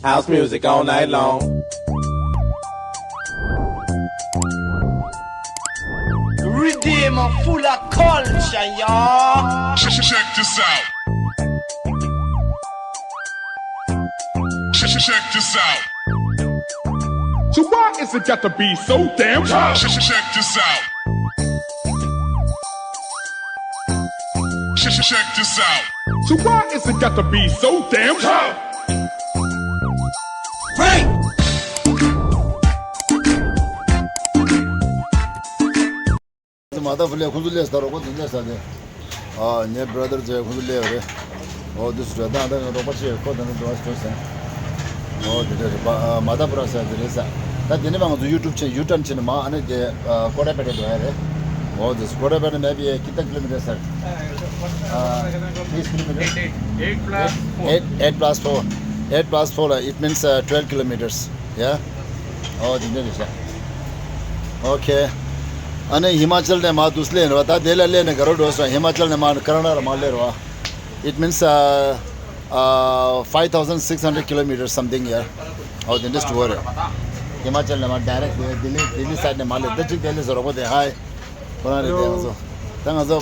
House music all night long. Redeemer full of culture, y'all. Check this out. Check this out. So why is it got to be so damn hard? Check this out. Check this out. So why is it got to be so damn hard? Break. Mata fule khuzule staro ko dinle sade ne brother je khuzule ore o this brother da ro pache ko da do asto sa o de mata pura sa de sa da dine bang YouTube channel ma ane de koda pete do hai o this koda pete mein bhi kitna kilometer sir 30 kilometers 8 plus 4 8 plus 4 it means 12 kilometers yeah o dinle sa okay અને હિમાચલ ને માં દુસલે રતા દેલે લેને કરો દોસ્તો હિમાચલ ને માં કરણા માલે રવા it means 5600 kilometers something here out in this tour Himachal ને માં direct દિલ્હી side ને માલે દચિક દેલે સરો દે હાય કોના રે દેસો તંગો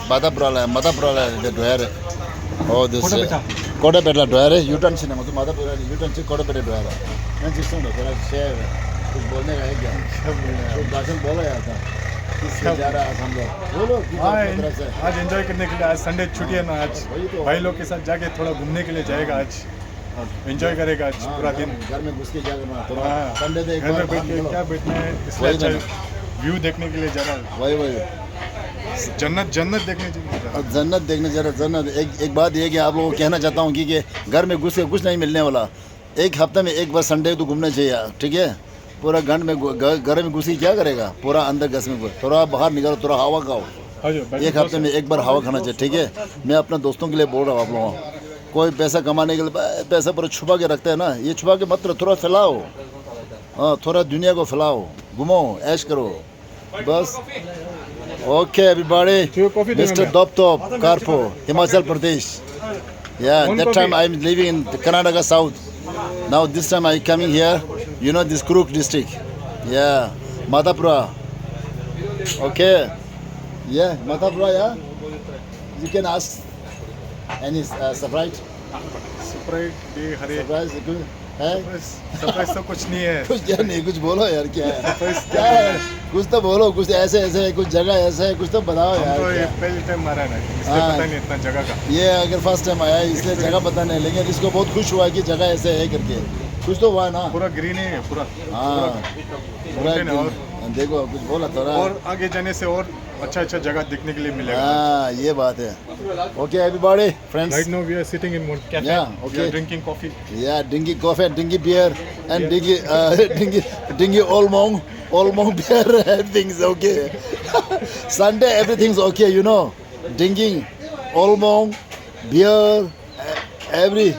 મતાપુરા de doere oh this કોડા પેટલા doere યુટર્ન છે ને મત મતાપુરા યુટર્ન છે કોડા પેટલા doere ના જીસું ને જરા શેર कुछ बोलने का है क्या तो भाषण बोला यार था किससे जा रहा है हम लोग बोलो आज एंजॉय करने के लिए आज संडे छुट्टी है ना आज भाई लोग के साथ जाके थोड़ा घूमने के लिए जाएगा आज एंजॉय करेगा आज पूरा दिन घर में घुस के क्या करना थोड़ा संडे देख घर में बैठ के क्या बैठना है इसलिए अच्छा व्यू देखने के लिए जा रहा है वही जन्नत देखने जन्नत देखने जा रहा जन्नत एक बात ये कि आप लोगों को कहना चाहता हूँ कि घर में घुस के कुछ नहीं मिलने वाला एक हफ्ते में एक बार संडे तो घूमना चाहिए ठीक है पूरा घर में घुसी क्या करेगा पूरा अंदर घस में थोड़ा बाहर निकलो थोड़ा हवा खाओ एक हफ्ते में एक बार हवा खाना चाहिए ठीक है मैं अपने दोस्तों के लिए बोल रहा हूँ आप लोगों कोई पैसा कमाने के लिए पैसा पूरा छुपा के रखते हैं ना ये छुपा के मत थोड़ा फैलाओ हाँ थोड़ा दुनिया को फैलाओ घुमाओ ऐश करो बस okay everybody mister Doptop Karpo Himachal Pradesh yeah that time I'm living in Karnataka south now this time I coming here you know this Kuruk district yeah Madhapura okay yeah Madhapura yeah you can ask any surprise भी हरे surprise good है surprise तो कुछ नहीं है कुछ क्या नहीं कुछ बोलो यार क्या है क्या है कुछ तो बोलो कुछ ऐसे ऐसे है कुछ जगह ऐसे है कुछ तो बताओ यार तो ये पहली टाइम मारा है ना इसलिए पता नहीं इतना जगह का ये अगर फर्स्ट टाइम आया इसलिए जगह पता नहीं लेकिन इसको बहुत खुश हुआ कि जगह ऐसे है करके कुछ तो हुआ ना पूरा ग्रीन है पूरा हाँ पूरा देखो कुछ बोला थोड़ा और आगे जाने से और अच्छा जगह देखने के लिए मिलेगा हाँ ये बात है okay everybody friends right now we are sitting in one cafe Yeah, okay. we are drinking coffee yeah drinking coffee drinking beer and drinking Olmong beer everything's okay Sunday everything's okay you know drinking Olmong beer every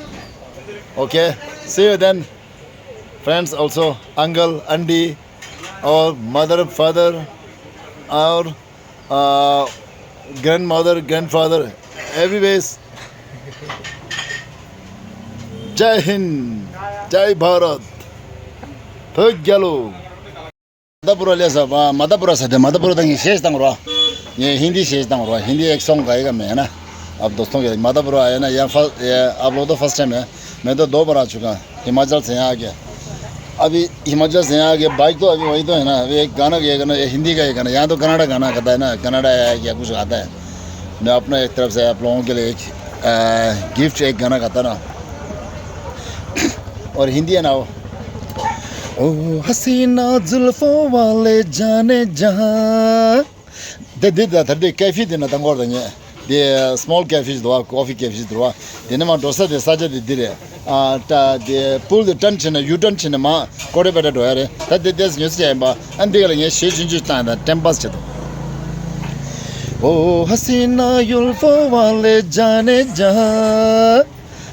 okay see you then friends also uncle auntie or mother father or grandmother grandfather everyways जय हिंद जय भारत फिर गलो मधुपुरा ले सब मधुपुरा से मधुपुरा तक शेष तंग रहा ये हिंदी शेष तंग रहा हिंदी एक सॉन्ग गाएगा मैं है ना अब दोस्तों के मधुपुरा है ना यहाँ आप लोग तो फर्स्ट टाइम है मैं तो 2 बार आ चुका हिमाचल से यहाँ आ गया अभी हिमाचल से यहाँ आ गया बाइक तो अभी वही तो है ना अभी एक गाना गाना हिंदी का एक गाना यहाँ तो कन्नड़ा गाना गाता है ना कन्नड़ा है क्या कुछ गाता है मैं अपना एक तरफ से आप लोगों के लिए एक गिफ्ट एक गाना गाता ना और हिंदी है ना वो ओ हसीना जुल्फों वाले जाने जहाँ दे कैफी देना तंगोर देंगे दे स्मॉल कैफीज दो कॉफी कैफीज दो देने में डोसा दे साजा दे दिरे ता दे पुल द टेंशन यू टेंशन मा कोडे बेटा दो यार दे देस न्यूज़ है बा अंदे के लिए शेष इंच तांदा टेम्पस चतो ओ हसीना जुल्फों वाले जाने जहाँ